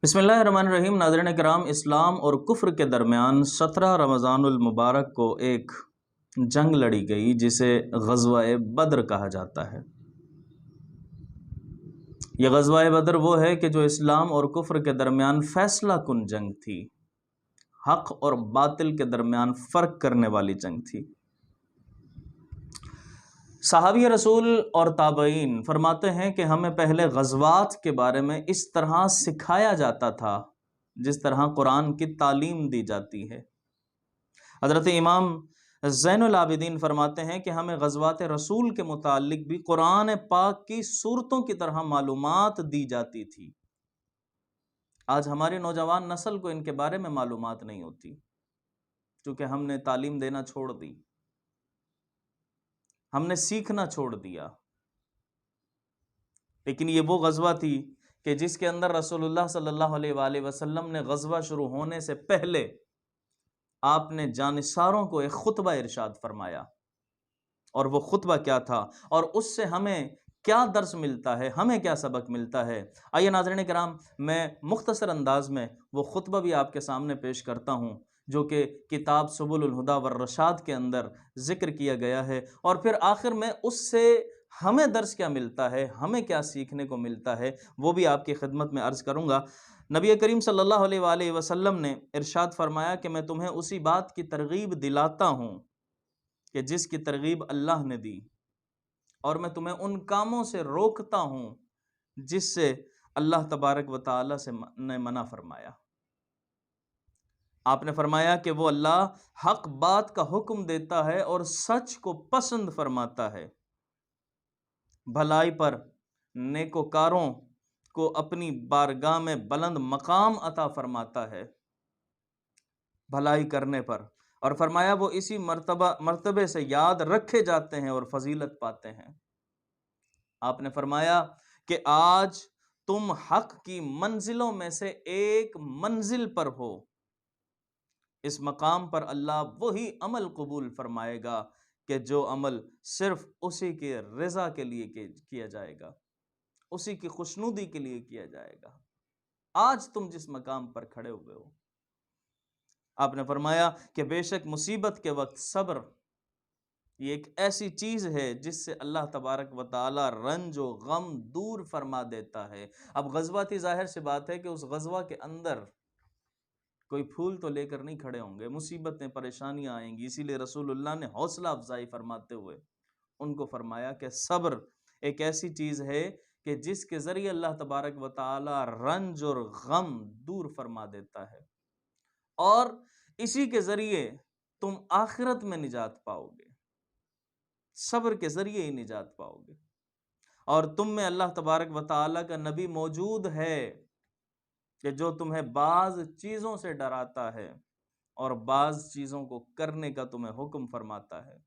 بسم اللہ الرحمن الرحیم۔ ناظرین کرام، اسلام اور کفر کے درمیان 17 رمضان المبارک کو ایک جنگ لڑی گئی جسے غزوہ بدر کہا جاتا ہے۔ یہ غزوہ بدر وہ ہے کہ جو اسلام اور کفر کے درمیان فیصلہ کن جنگ تھی، حق اور باطل کے درمیان فرق کرنے والی جنگ تھی۔ صحابی رسول اور تابعین فرماتے ہیں کہ ہمیں پہلے غزوات کے بارے میں اس طرح سکھایا جاتا تھا جس طرح قرآن کی تعلیم دی جاتی ہے۔ حضرت امام زین العابدین فرماتے ہیں کہ ہمیں غزوات رسول کے متعلق بھی قرآن پاک کی صورتوں کی طرح معلومات دی جاتی تھی۔ آج ہماری نوجوان نسل کو ان کے بارے میں معلومات نہیں ہوتی، چونکہ ہم نے تعلیم دینا چھوڑ دی، ہم نے سیکھنا چھوڑ دیا۔ لیکن یہ وہ غزوہ تھی کہ جس کے اندر رسول اللہ صلی اللہ علیہ وآلہ وسلم نے غزوہ شروع ہونے سے پہلے آپ نے جانثاروں کو ایک خطبہ ارشاد فرمایا، اور وہ خطبہ کیا تھا اور اس سے ہمیں کیا درس ملتا ہے، ہمیں کیا سبق ملتا ہے۔ آئیے ناظرین کرام، میں مختصر انداز میں وہ خطبہ بھی آپ کے سامنے پیش کرتا ہوں جو کہ کتاب سبل الہدی والرشاد کے اندر ذکر کیا گیا ہے، اور پھر آخر میں اس سے ہمیں درس کیا ملتا ہے، ہمیں کیا سیکھنے کو ملتا ہے، وہ بھی آپ کی خدمت میں عرض کروں گا۔ نبی کریم صلی اللہ علیہ وآلہ وسلم نے ارشاد فرمایا کہ میں تمہیں اسی بات کی ترغیب دلاتا ہوں کہ جس کی ترغیب اللہ نے دی، اور میں تمہیں ان کاموں سے روکتا ہوں جس سے اللہ تبارک و تعالی نے منع فرمایا۔ آپ نے فرمایا کہ وہ اللہ حق بات کا حکم دیتا ہے اور سچ کو پسند فرماتا ہے، بھلائی پر نیکوکاروں کو اپنی بارگاہ میں بلند مقام عطا فرماتا ہے بھلائی کرنے پر، اور فرمایا وہ اسی مرتبے سے یاد رکھے جاتے ہیں اور فضیلت پاتے ہیں۔ آپ نے فرمایا کہ آج تم حق کی منزلوں میں سے ایک منزل پر ہو، اس مقام پر اللہ وہی عمل قبول فرمائے گا کہ جو عمل صرف اسی کے رضا کے لیے کیا جائے گا، اسی کی خوشنودی کے لیے کیا جائے گا۔ آج تم جس مقام پر کھڑے ہوئے ہو، آپ نے فرمایا کہ بے شک مصیبت کے وقت صبر یہ ایک ایسی چیز ہے جس سے اللہ تبارک و تعالی رنج و غم دور فرما دیتا ہے۔ اب غزوہ تھی، ظاہر سی بات ہے کہ اس غزوہ کے اندر کوئی پھول تو لے کر نہیں کھڑے ہوں گے، مصیبتیں پریشانیاں آئیں گی، اسی لیے رسول اللہ نے حوصلہ افزائی فرماتے ہوئے ان کو فرمایا کہ صبر ایک ایسی چیز ہے کہ جس کے ذریعے اللہ تبارک و تعالی رنج اور غم دور فرما دیتا ہے، اور اسی کے ذریعے تم آخرت میں نجات پاؤ گے، صبر کے ذریعے ہی نجات پاؤ گے۔ اور تم میں اللہ تبارک و تعالی کا نبی موجود ہے کہ جو تمہیں بعض چیزوں سے ڈراتا ہے اور بعض چیزوں کو کرنے کا تمہیں حکم فرماتا ہے۔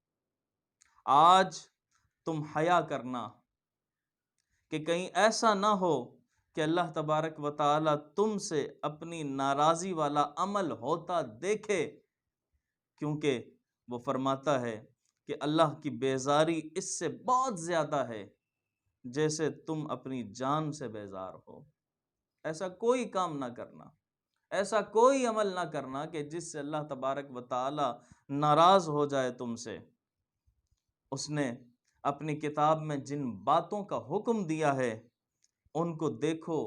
آج تم حیا کرنا کہ کہیں ایسا نہ ہو کہ اللہ تبارک و تعالی تم سے اپنی ناراضی والا عمل ہوتا دیکھے، کیونکہ وہ فرماتا ہے کہ اللہ کی بیزاری اس سے بہت زیادہ ہے جیسے تم اپنی جان سے بیزار ہو۔ ایسا کوئی کام نہ کرنا، ایسا کوئی عمل نہ کرنا کہ جس سے اللہ تبارک و تعالی ناراض ہو جائے تم سے۔ اس نے اپنی کتاب میں جن باتوں کا حکم دیا ہے ان کو دیکھو،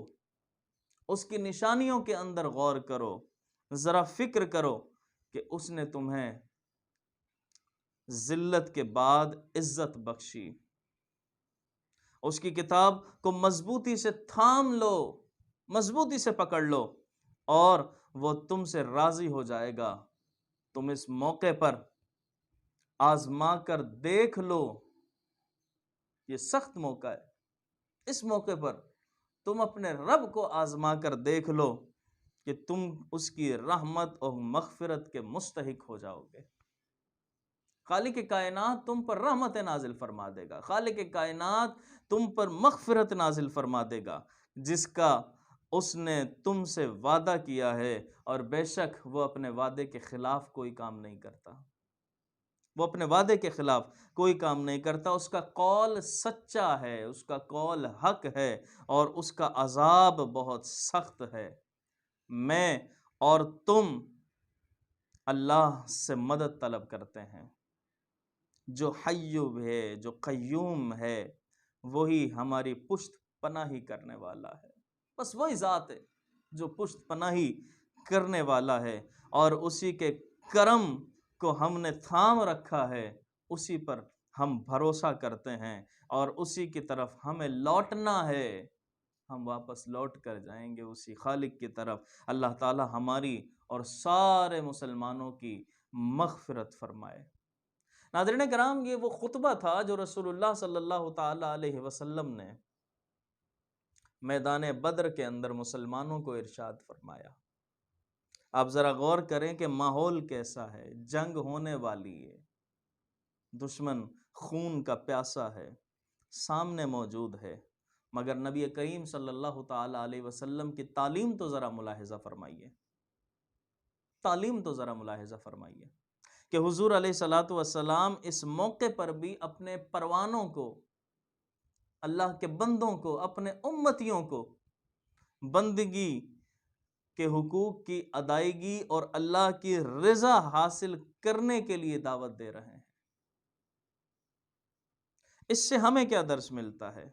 اس کی نشانیوں کے اندر غور کرو، ذرا فکر کرو کہ اس نے تمہیں ذلت کے بعد عزت بخشی۔ اس کی کتاب کو مضبوطی سے تھام لو، مضبوطی سے پکڑ لو، اور وہ تم سے راضی ہو جائے گا۔ تم اس موقع پر آزما کر دیکھ لو، یہ سخت موقع ہے، اس موقع پر تم اپنے رب کو آزما کر دیکھ لو کہ تم اس کی رحمت اور مغفرت کے مستحق ہو جاؤ گے۔ خالق کائنات تم پر رحمت نازل فرما دے گا، خالق کائنات تم پر مغفرت نازل فرما دے گا، جس کا اس نے تم سے وعدہ کیا ہے، اور بے شک وہ اپنے وعدے کے خلاف کوئی کام نہیں کرتا، وہ اپنے وعدے کے خلاف کوئی کام نہیں کرتا۔ اس کا قول سچا ہے، اس کا قول حق ہے، اور اس کا عذاب بہت سخت ہے۔ میں اور تم اللہ سے مدد طلب کرتے ہیں۔ جو حی ہے، جو قیوم ہے، وہی ہماری پشت پناہی کرنے والا ہے۔ بس وہی ذات ہے جو پشت پناہی کرنے والا ہے، اور اسی کے کرم کو ہم نے تھام رکھا ہے، اسی پر ہم بھروسہ کرتے ہیں، اور اسی کی طرف ہمیں لوٹنا ہے۔ ہم واپس لوٹ کر جائیں گے اسی خالق کی طرف۔ اللہ تعالی ہماری اور سارے مسلمانوں کی مغفرت فرمائے۔ ناظرین کرام، یہ وہ خطبہ تھا جو رسول اللہ صلی اللہ تعالی علیہ وسلم نے میدان بدر کے اندر مسلمانوں کو ارشاد فرمایا۔ آپ ذرا غور کریں کہ ماحول کیسا ہے، جنگ ہونے والی ہے، دشمن خون کا پیاسا ہے، سامنے موجود ہے، مگر نبی کریم صلی اللہ تعالی علیہ وسلم کی تعلیم تو ذرا ملاحظہ فرمائیے، تعلیم تو ذرا ملاحظہ فرمائیے کہ حضور علیہ الصلاۃ والسلام اس موقع پر بھی اپنے پروانوں کو، اللہ کے بندوں کو، اپنے امتیوں کو بندگی کے حقوق کی ادائیگی اور اللہ کی رضا حاصل کرنے کے لیے دعوت دے رہے ہیں۔ اس سے ہمیں کیا درس ملتا ہے؟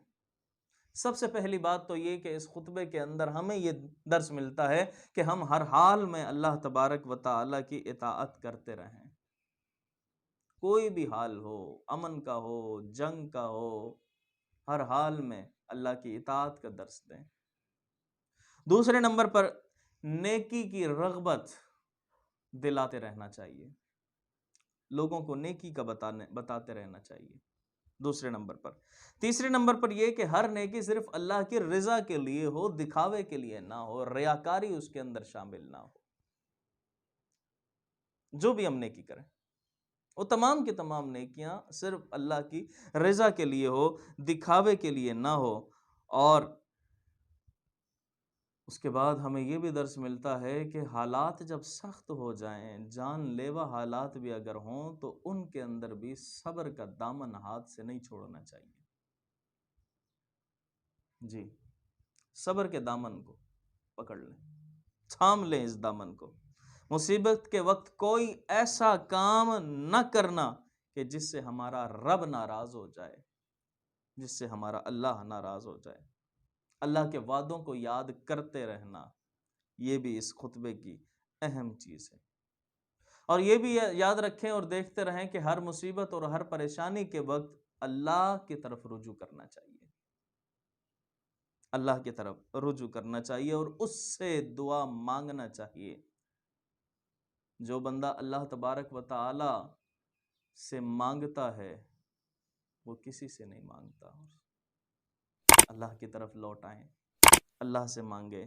سب سے پہلی بات تو یہ کہ اس خطبے کے اندر ہمیں یہ درس ملتا ہے کہ ہم ہر حال میں اللہ تبارک و تعالی کی اطاعت کرتے رہیں، کوئی بھی حال ہو، امن کا ہو، جنگ کا ہو، ہر حال میں اللہ کی اطاعت کا درس دیں۔ دوسرے نمبر پر نیکی کی رغبت دلاتے رہنا چاہیے، لوگوں کو نیکی کا بتاتے رہنا چاہیے، دوسرے نمبر پر۔ تیسرے نمبر پر یہ کہ ہر نیکی صرف اللہ کی رضا کے لیے ہو، دکھاوے کے لیے نہ ہو، ریاکاری اس کے اندر شامل نہ ہو۔ جو بھی ہم نیکی کریں وہ تمام کی تمام نیکیاں صرف اللہ کی رضا کے لیے ہو، دکھاوے کے لیے نہ ہو۔ اور اس کے بعد ہمیں یہ بھی درس ملتا ہے کہ حالات جب سخت ہو جائیں، جان لیوا حالات بھی اگر ہوں، تو ان کے اندر بھی صبر کا دامن ہاتھ سے نہیں چھوڑنا چاہیے۔ جی، صبر کے دامن کو پکڑ لیں، تھام لیں اس دامن کو۔ مصیبت کے وقت کوئی ایسا کام نہ کرنا کہ جس سے ہمارا رب ناراض ہو جائے، جس سے ہمارا اللہ ناراض ہو جائے۔ اللہ کے وعدوں کو یاد کرتے رہنا، یہ بھی اس خطبے کی اہم چیز ہے۔ اور یہ بھی یاد رکھیں اور دیکھتے رہیں کہ ہر مصیبت اور ہر پریشانی کے وقت اللہ کی طرف رجوع کرنا چاہیے، اللہ کی طرف رجوع کرنا چاہیے اور اس سے دعا مانگنا چاہیے۔ جو بندہ اللہ تبارک و تعالی سے مانگتا ہے وہ کسی سے نہیں مانگتا۔ اللہ کی طرف لوٹ آئیں، اللہ سے مانگے۔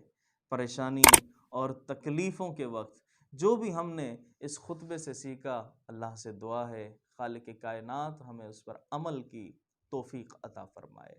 پریشانی اور تکلیفوں کے وقت جو بھی ہم نے اس خطبے سے سیکھا، اللہ سے دعا ہے خالق کائنات ہمیں اس پر عمل کی توفیق عطا فرمائے۔